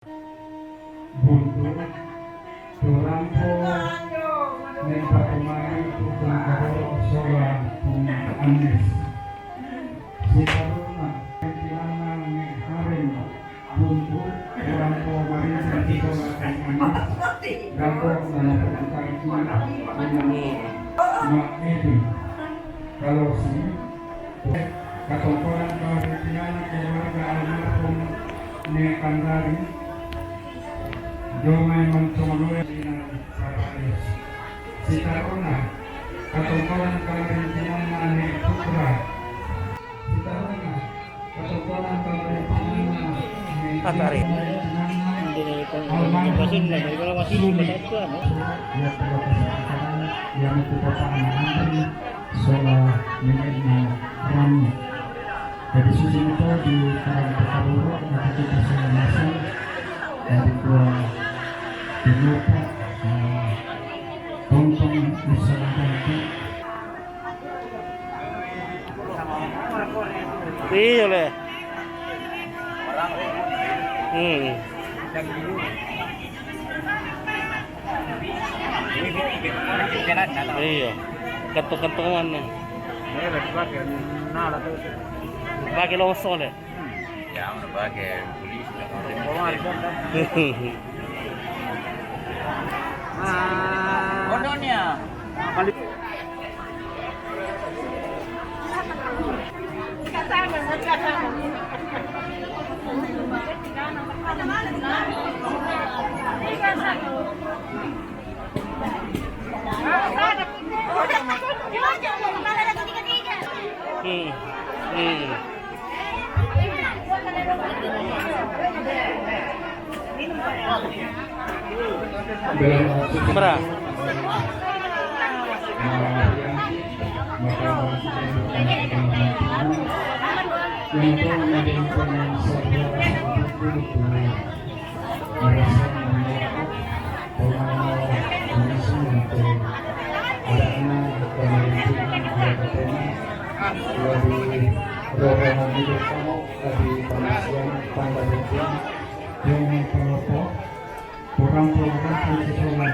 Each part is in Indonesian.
buntu turampo neng patumai tukang karo sola kung anis si karuna kentilana neng haring buntu turampo marin sentikola kung anis gagok na pagkakaki mak ini kalau si katongkolan karentilana keluarga almarhum neng kandari Jomay Mantumanuya Sarayos si Taruna katungkulan karintinan na ni Putra si Taruna katungkulan karintinan na ni Patari. Hindi na itong ibasin na. May wala masin ba ito ano? Yang kita paanahan sola minit na rami. Dari sisi itu di Karang Pekaluro nakikita sa langsung dari dua Dilupa Tongtong Misalkan Iya le. Iya. Kantung-kantungan na. Pakai longsor le. Ya, pakai polis. Bodohnya. Berapa?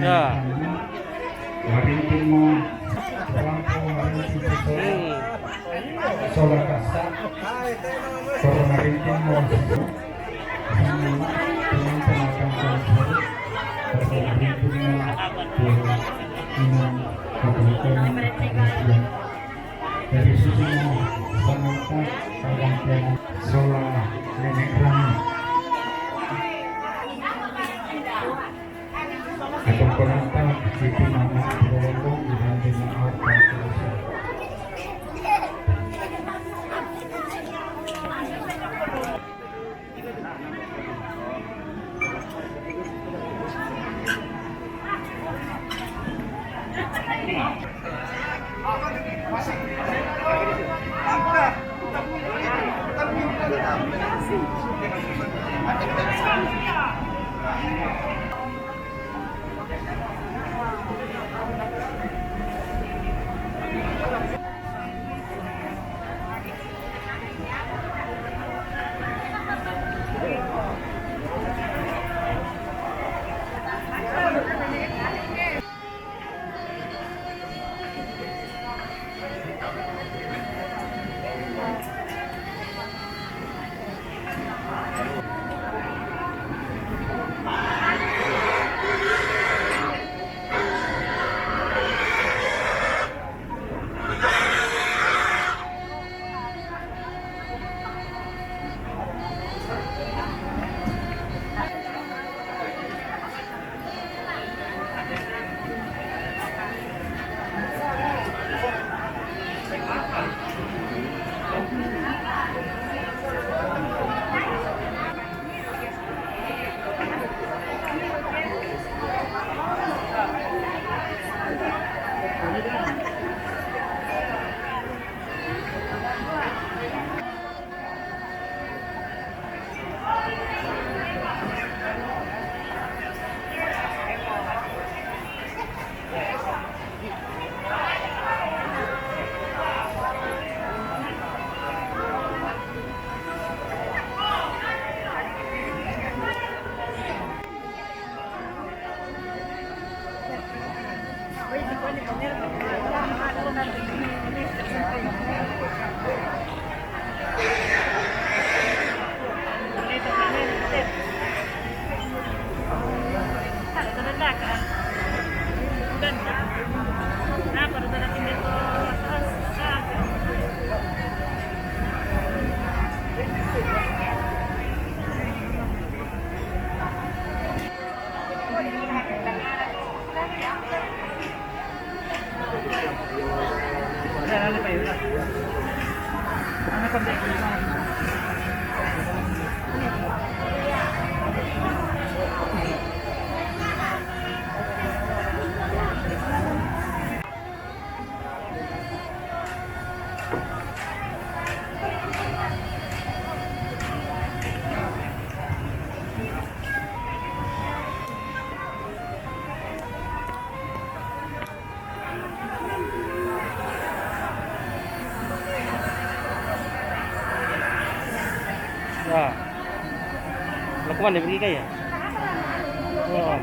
Ya. Solar kasta, corona rinting mo, dari sisi mo, sangat kadang solar nenek rami. Atau penonton itu nama berondong dibanding apa terasa. Ya. Lo kemana pergi kaya? Oh.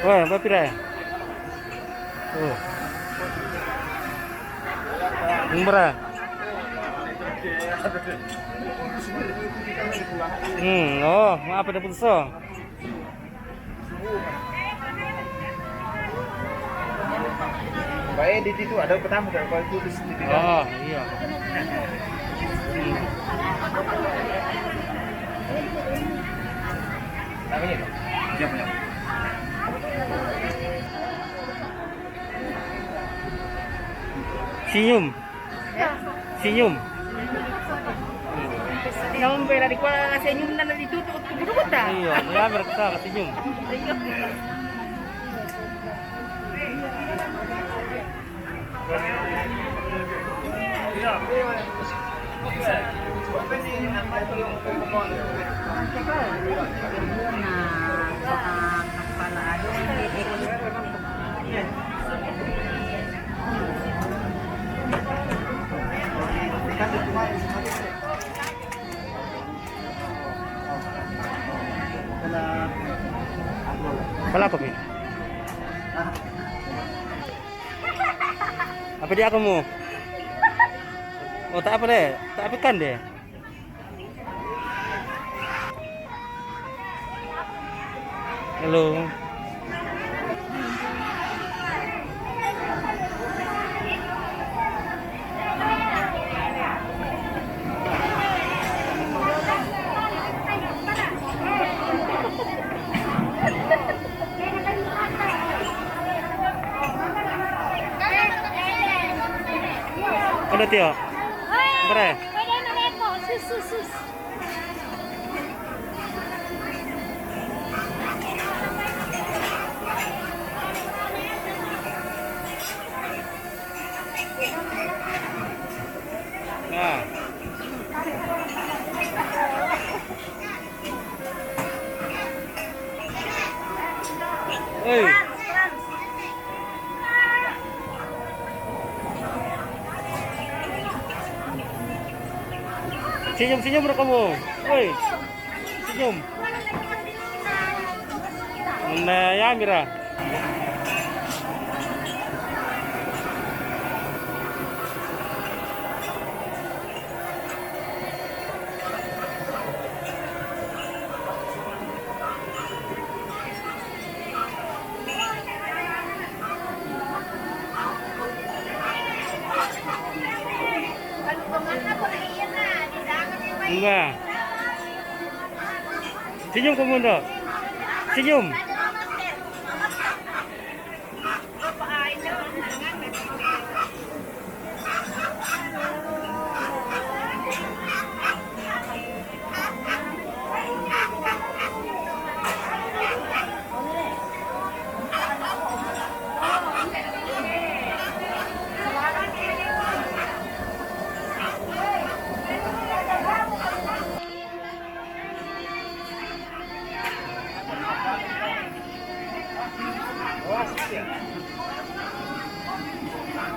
Wah, apa pira? Oh. Murah. Oh, maaf ada putus. Baik di situ ada pertama kalau tulis di sini. Oh, iya. Namanya itu. Dia punya. Senyum. Senyum. Namun pera di kuala senyum na ditutup tubuh ta. Iya, ya mereka senyum. Pala apa, Pi? Apa dia kamu? Oh, tak apa deh. Tak apa kan deh. Halo. Ada Tio. Bre. Nah. Oi. Senyum-senyum bro kamu. Woi. Senyum. Nah, ya Mira. Enggak. Senyum kamu dok. Senyum.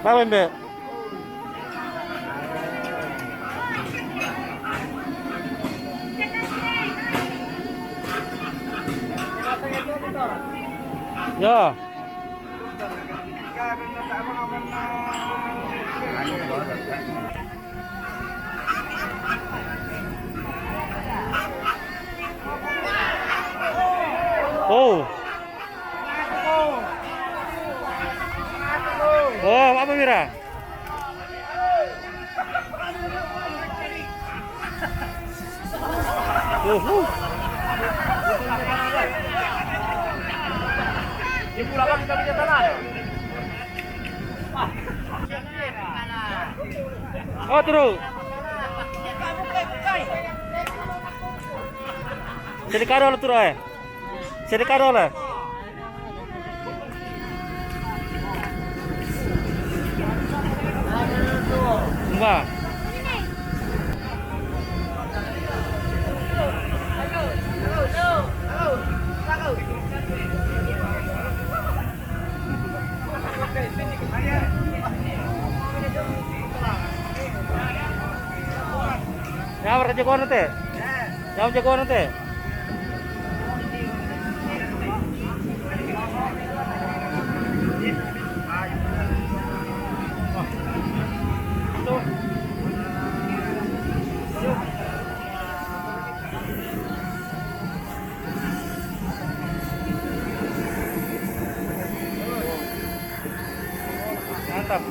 Apa Mbak? Ya. Oh. Oh, apa Mira? Oh, terus. Jadi karo lah terus eh. Jadi karo lah. Mbak. Yang jagoan nanti? Yang jagoan nanti? Mantap.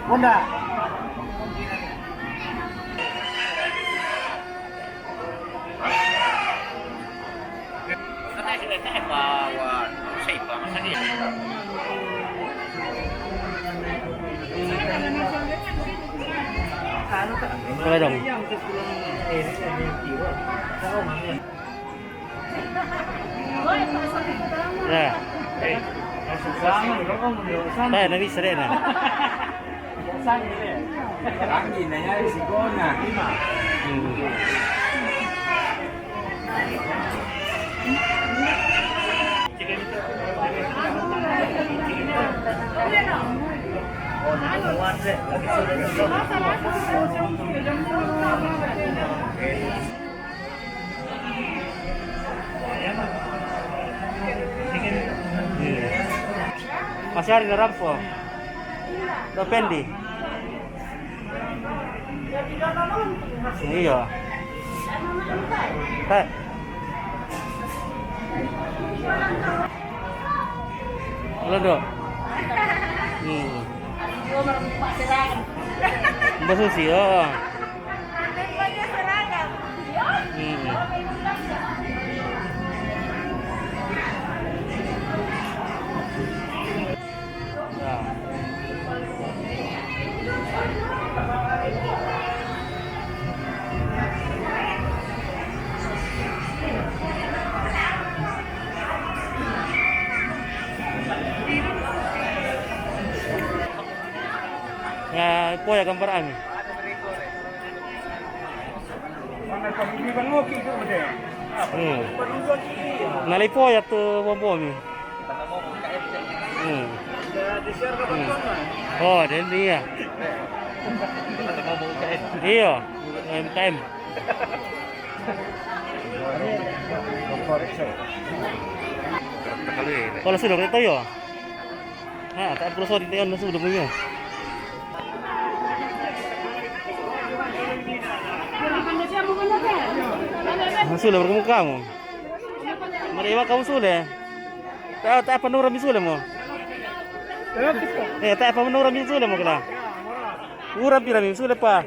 Honda. Boleh dong. Ya. Tayo, nabisa rin ah. Lagi nanya risikonya. Masih hari na rampo. Depende. Iya. Teh. Halo, Dok. Mbak Susi, oh. Ya, po ya gambar ami. Nalipo ya tu bombo mi. Oh, dan dia. Iya, MKM. Kalau sudah kita yo. Ah, tak perlu sorry dia sudah punya. Sudah bertemu kamu. Mereka kamu sudah. Tak apa nurah sudah mau. Tak apa nurah sudah mau kena. Urap pirami sudah pak.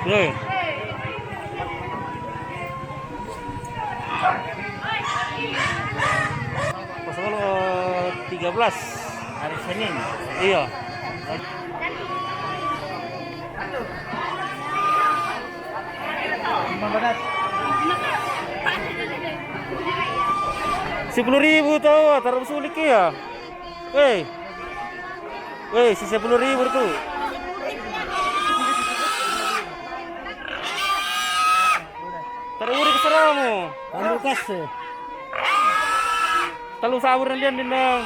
Loh. Pasal 13 Hari Senin. iya. Mabadat. 10.000 tuh, taruh sulit ya. Weh. Weh, si 10.000 tuh. Taruh uri keseramu. Kamu kasih. Terlalu sabur nandian dindang.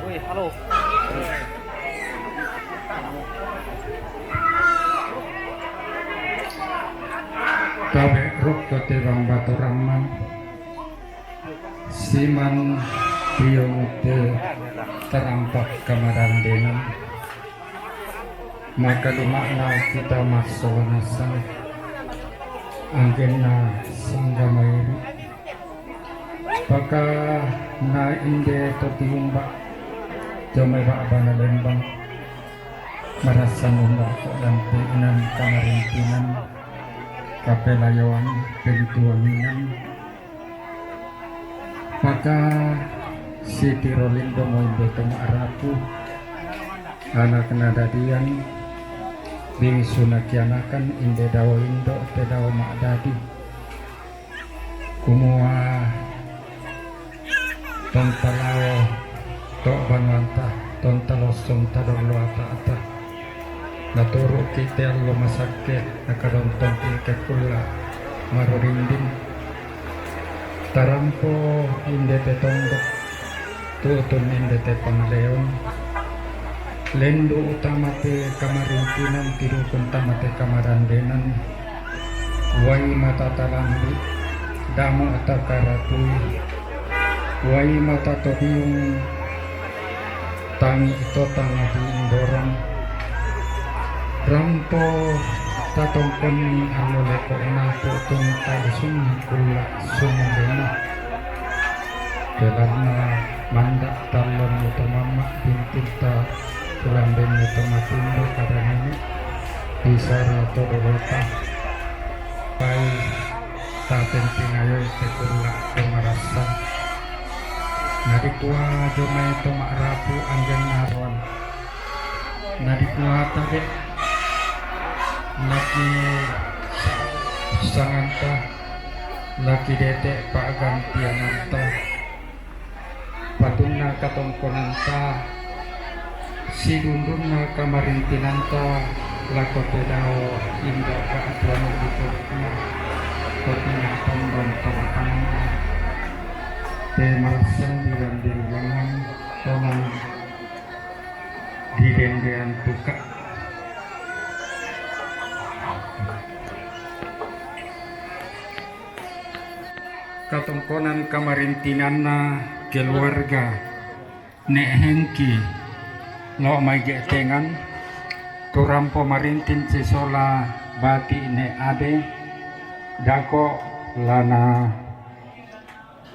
Wih, halo. Kawe rukto tewang batu raman siman biong te terampak kamarandenan maka lumakna kita masuk nasa angkena sanggamairu paka na inde to tihumba jomai ba bana lembang marasa nunda dan pinan kamarintinan kapelayawan pentuaningan maka si Tirolindo mo betong arapu anak nadadian bing sunakianakan inde dawa indo te dawa makdadi kumua tontalawo to banwanta tontalosong tadolo ata naturo kita lo masakit nakaronton kula marurindin tarampo inde te tondok tutun inde te pangleon lendo utama te kamarintinan tirukun tama te kamarandenan wai matatalambi damo atakaratui wai matatobiyong tangi ito tangati indorang rampo tatongkon alole ko na po itong talisong kula sumulena na manda talon ito mama pintinta tulambin ito matindo kada nini bisa rato dorota pai taten pingayoy te kula kumarasa narikwa jomay ito maarapu anggan naron narikwa tabi lagi Mosanganta laki detek pak gantiananta patunna katongkonanta sidundunna kamarintinanta lakopedao inda kaatuan dipurna kotina tombon tomapanana te marasan dirandirwangan tonan didendean tuka katongkonan kamarintinanna keluarga nek hengki lo mai getengan turampo marintin sisola bati ne ade dako lana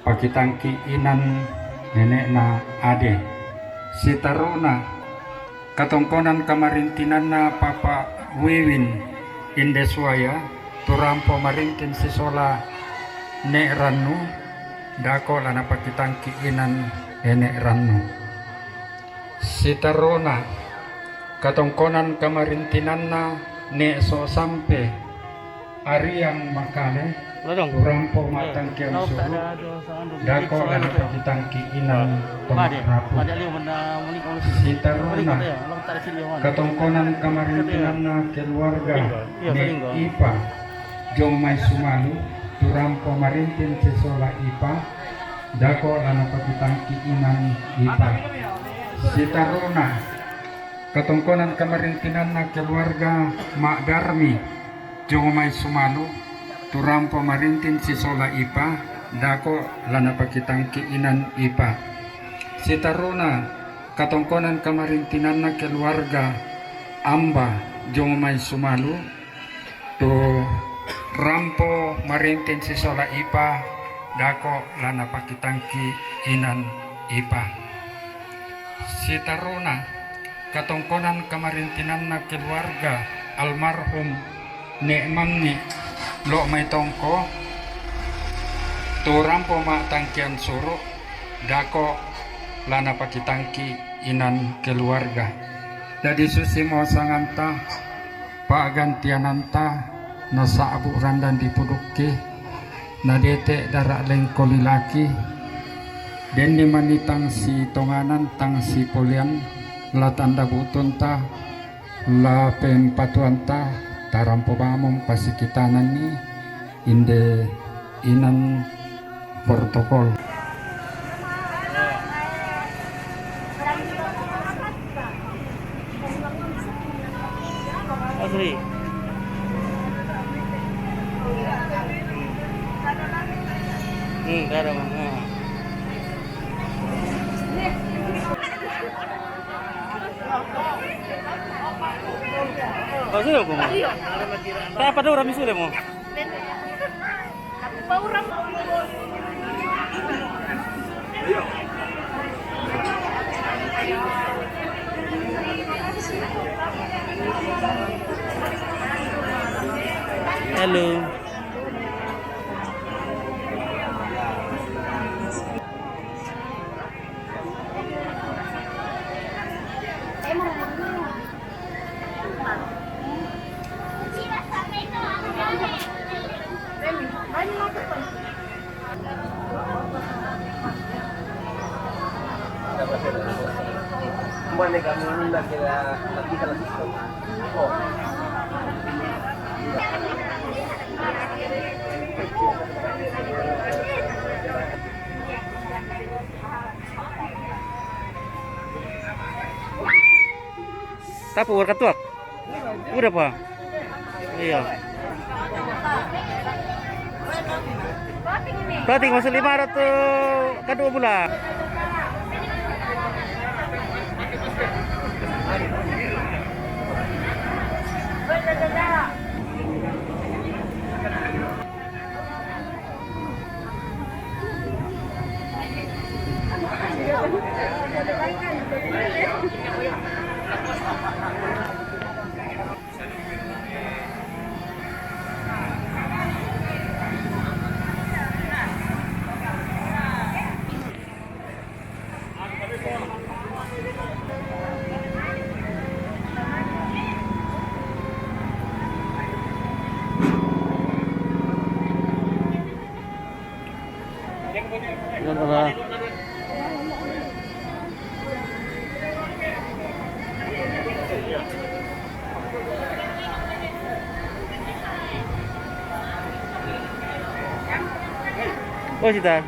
pakitangki inan nenek na ade sitaruna katongkonan kamarintinanna papa wiwin indeswaya turampo marintin sisola nek rannu dako lana pakitangki inan enek rannu sitarona katongkonan kamarintinanna nek so sampe ariang makale turampo matangki ang suhu dako lana pakitangki inan tomakrapu sitarona katongkonan kamarintinanna keluarga nek ipa jong may sumalu turampo marintin sesola ipa dako lana pakitangki inan ipa sitarona katongkonan kamarintinanna keluarga mak darmi jongomay sumalu turampo marintin sesola ipa dako lana pakitangki inan ipa sitarona katongkonan kamarintinanna keluarga amba jongomay sumalu tu rampo marintin sisola ipa dako lana pakitangki inan ipa sitaruna katongkonan kamarintinanna keluarga almarhum nek mangi lo may tongko tu rampo mak tangkian suru dako lana pakitangki inan keluarga jadi susimo sanganta pagantiananta nasa abu randan dipuduki nadete darak lengkoli laki den manitang si tonganan tang si polian la tanda butunta la pempatuanta tarampo bamong pasikitanan ni inde inan protokol asli ada mana oh sudah kamu tak apa orang misu demo halo Boleh kami undang kita lagi kalau oh. Tapu warkatuak udah pak iya plating masuk 500 ke 2 bulan Wala. Oh, si Tan.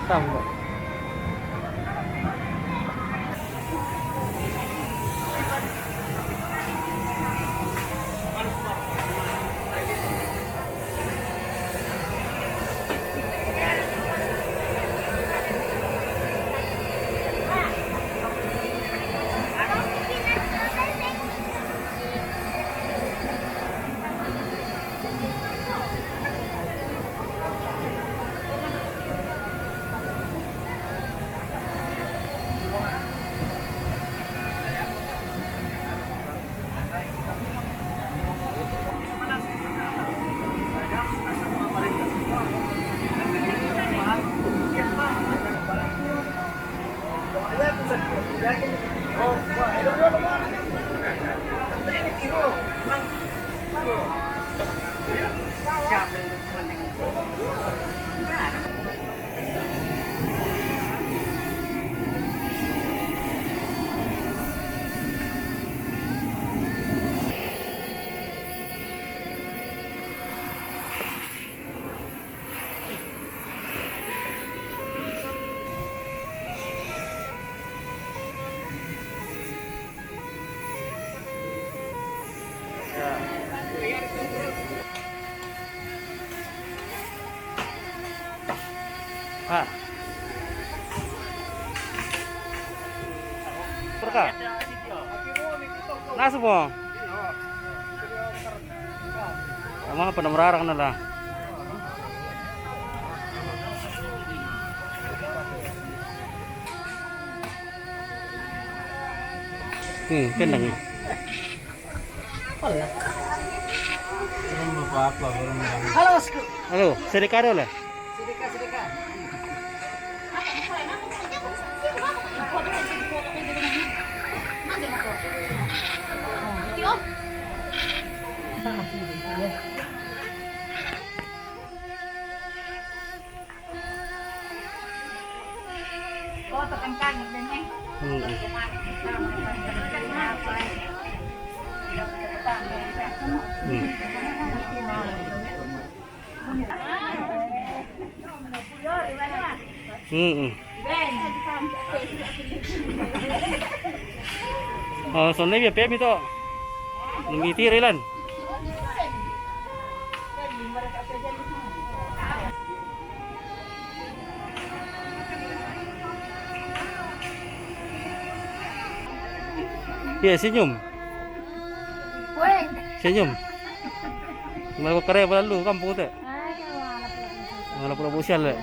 Tama. Ah. Perka. Nasa mo. Mga panamrarang na lang. Kendang. Halo, sedekah lah. Oh, sonne biar pem itu. Ngiti relan. Ya, senyum. Senyum. Mau kere lalu kampung tu. Malah pura bosial le.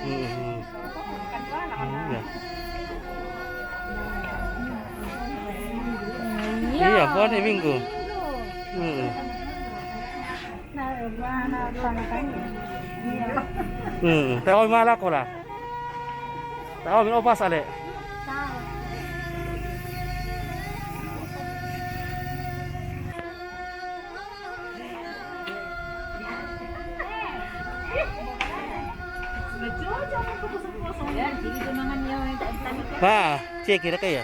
Iya, buat ni minggu. Tahu malah kau lah. Tahu minum apa sale? Ba, cek kira kaya.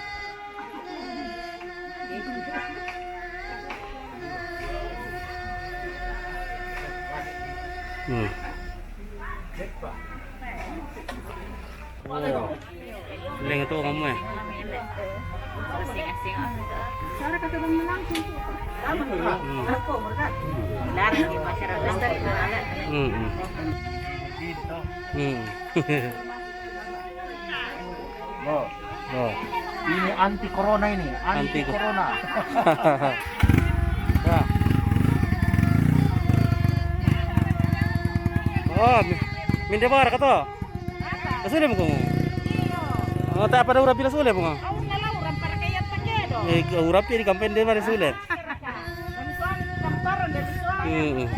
Oh, leng itu kamu ya? Oh. Ini anti corona ini, anti corona. Wah. Oh, minta bar kata. Kasih dia mukamu. Oh, tayo pa na urapi na sule mga. Ako na lang, orang para kaya takedo. Urapi di kampen din man sule. Ang suami ng kamparan, dari suami.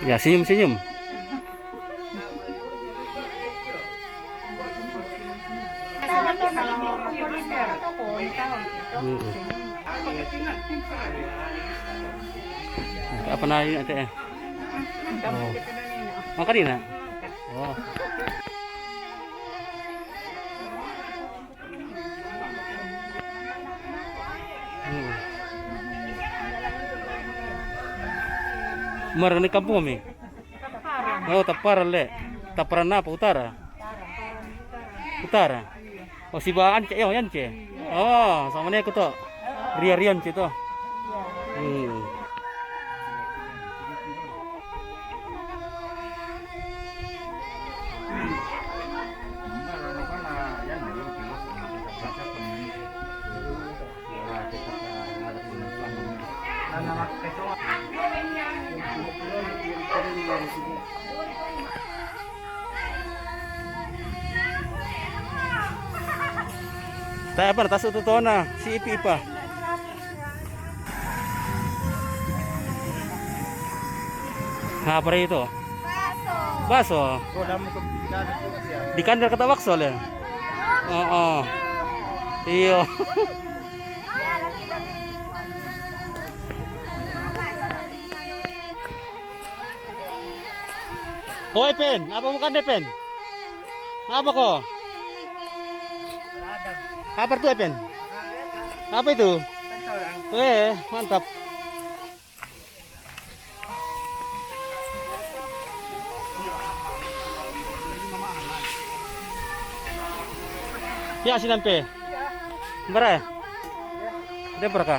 Ya, senyum-senyum. Apa na yun ate? Oh, kanina? Oh. Marani kampung kami. Oh, taparan le. Taparan na pa utara. Utara. Oh, si Baan ce, yan ce. Oh, sama ni aku to. Rian ce to. Tayo pa, taso totoo na. Si Ipi pa. Ha, para ito. Baso. Di kandar kata waksol ya. Oo. Iyo. Hoy, Pen. Apa bukan deh, Pen? Apa kok? Apa tuh, Pen? Apa itu? Mantap. Ya, sinampe. Bara. Ada berapa?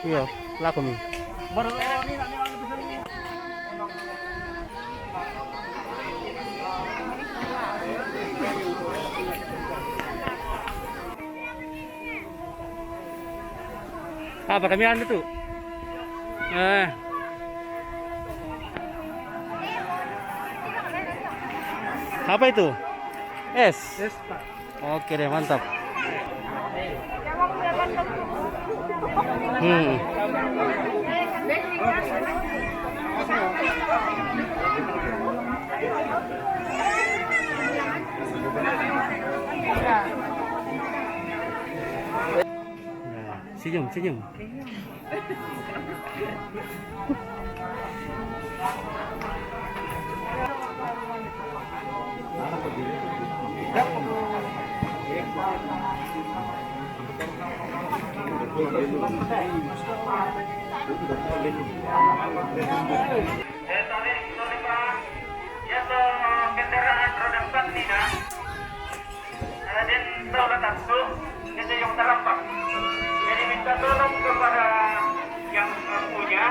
Iya, laku nih. Apa kami anu tuh? Apa itu? Es. Oke deh, mantap. Senyum. Kendaraan roda 4 nih, dan roda satu itu yang terampak. Jadi minta tolong kepada yang punya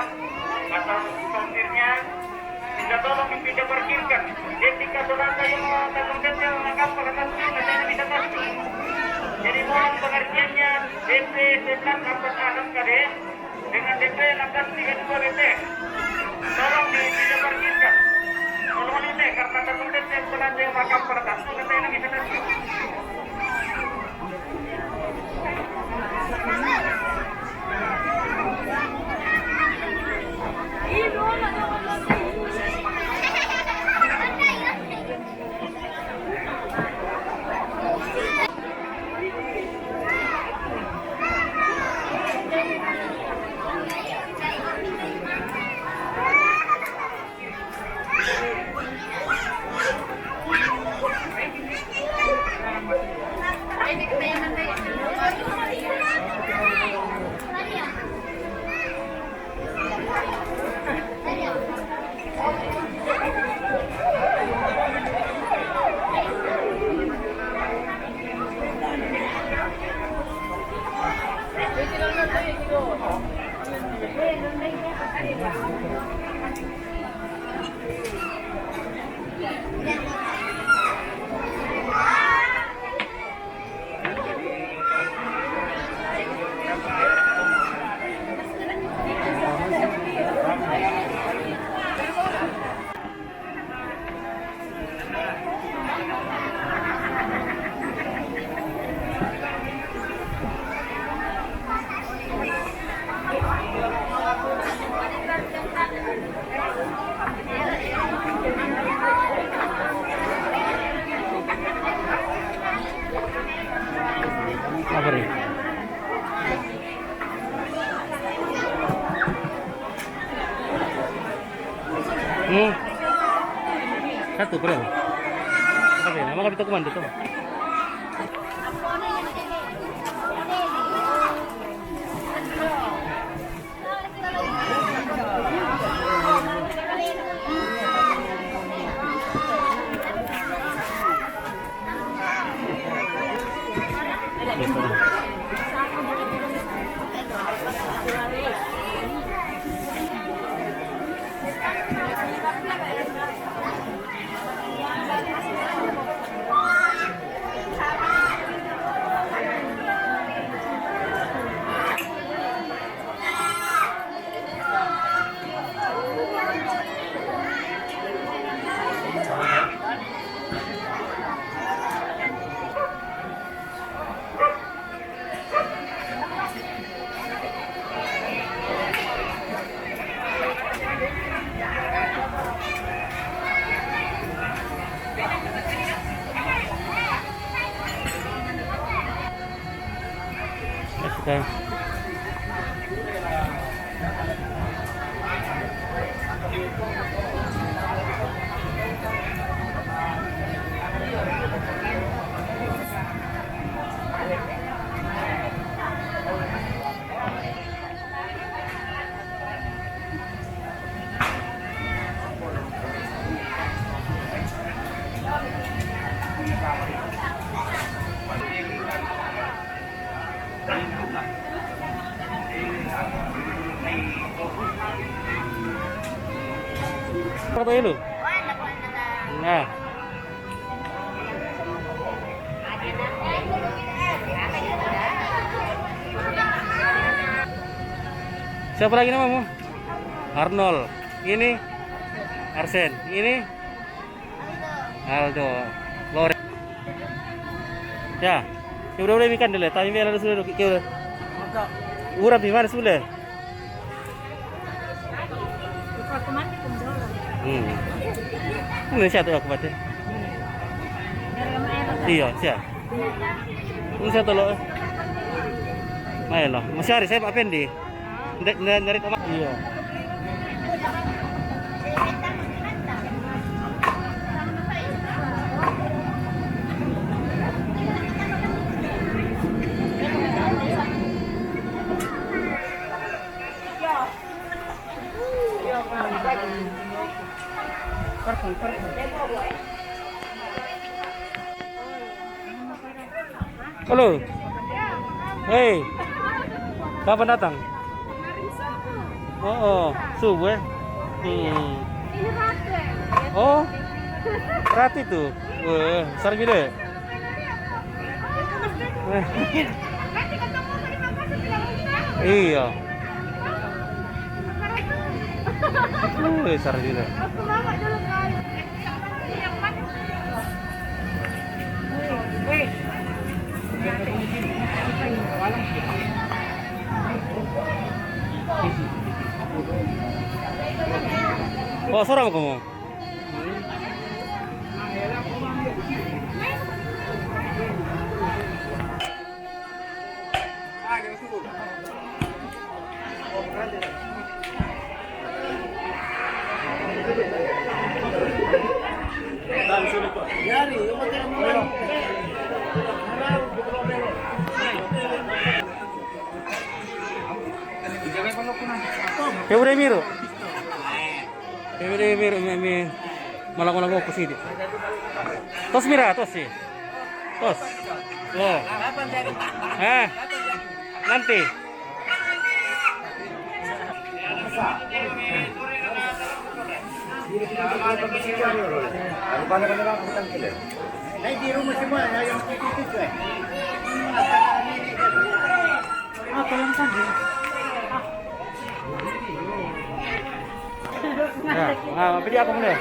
atau sopirnya, minta tolong dipindah parkirkan. Jika saudara yang tanggung jawab menangkap pada satu, katanya bisa masuk. Jadi mohon pengertiannya DP 1146 KD dengan DP 1632 BT. Tolong dipindah parkirkan. Tolong ini karena tanggung jawab yang saudara yang menangkap pada satu, katanya bisa masuk. Apa nih? Satu berapa? Oke, nama kami tuh komando tuh. Okay. Apa itu? Nah. Siapa lagi namamu? Arnold. Ini Arsen. Ini Aldo. Lore. Ya. Udah boleh ikan dulu. Tanya biar ada sudah kita. Urap di mana sudah? Ini siapa aku baca? Iya, siapa? Ini siapa lo? Main lah. Masih hari saya Pak Pendi. Dari kemana? Iya. Halo. Hei. Kapan datang? Oh, subuh ya? Oh, rati tuh. Wah, besar gede. Iya. Besar gede. Oh, seorang kamu? Udah miru. Udah miru malang-malang aku sini. Tos mira, tos sih. Tos. Loh. Nanti. Nah, pilih apa mulai?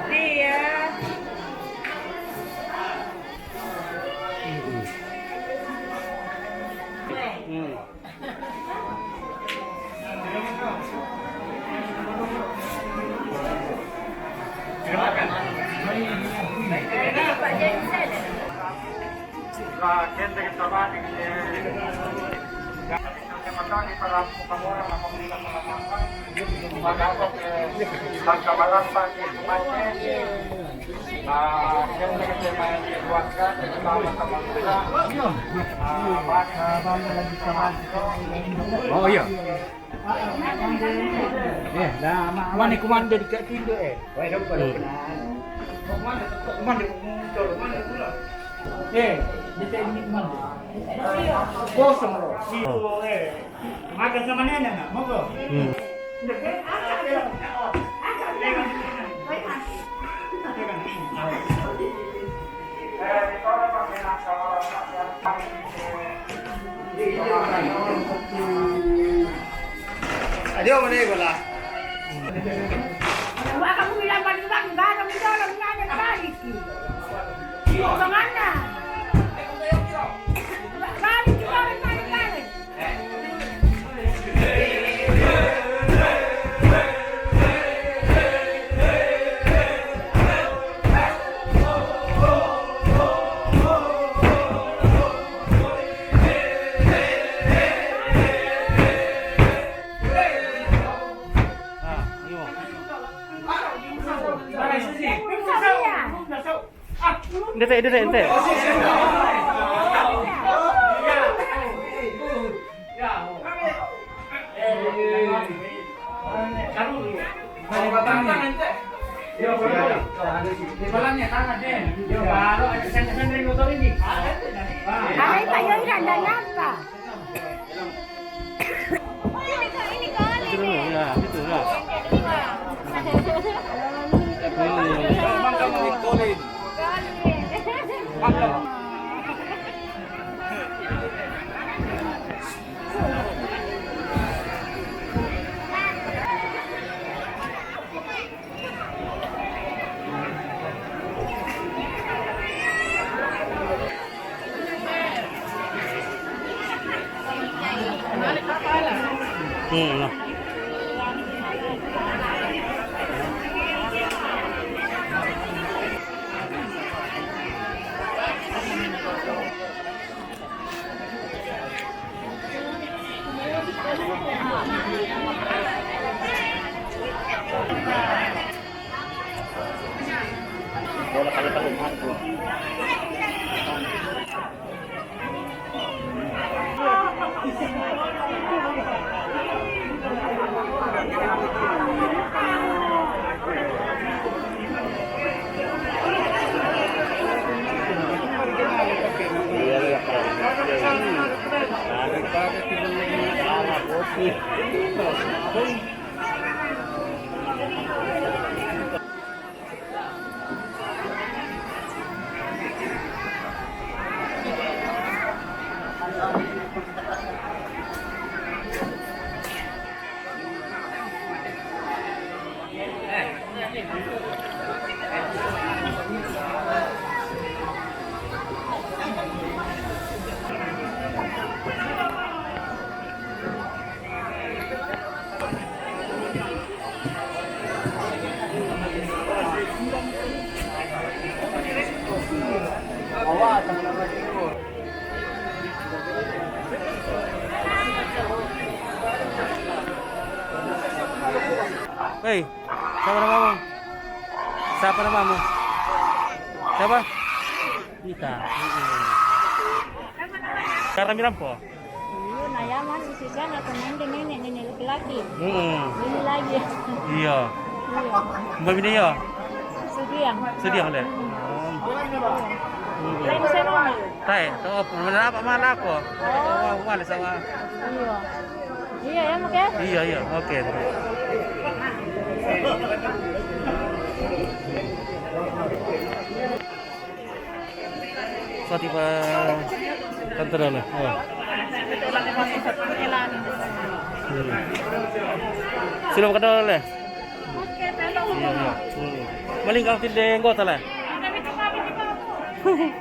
Iya. Oh iya. Mana komando di kat tindo Kosong loh. Makan sama nenek nggak? Mau nggak? Ayo mana bola? Wah, kamu bilang bang, kamu dorong nanya balik. Kemana? Balik, balik. Ente. Ay, tayo ilan na pa. Itu dulu ya, itu ya. Nah. Hei, siapa namamu? Siapa namamu? Siapa? Kita. Karena Mirampo. ayaman isikan atau main dengan nenek laki-laki. Hmm. Ini lagi. Iya. Iya. Mbak Bini ya? Sedih. Sedih oleh. Lain sana. Tai, tahu mana apa mana aku? Oh, mana sama? Iya. Iya ya makanya. Iya iya, oke. So tiba kantor lah. Oh. Sino ka daw le? Iya iya. Maling kang tindeng kota lah. Hmm.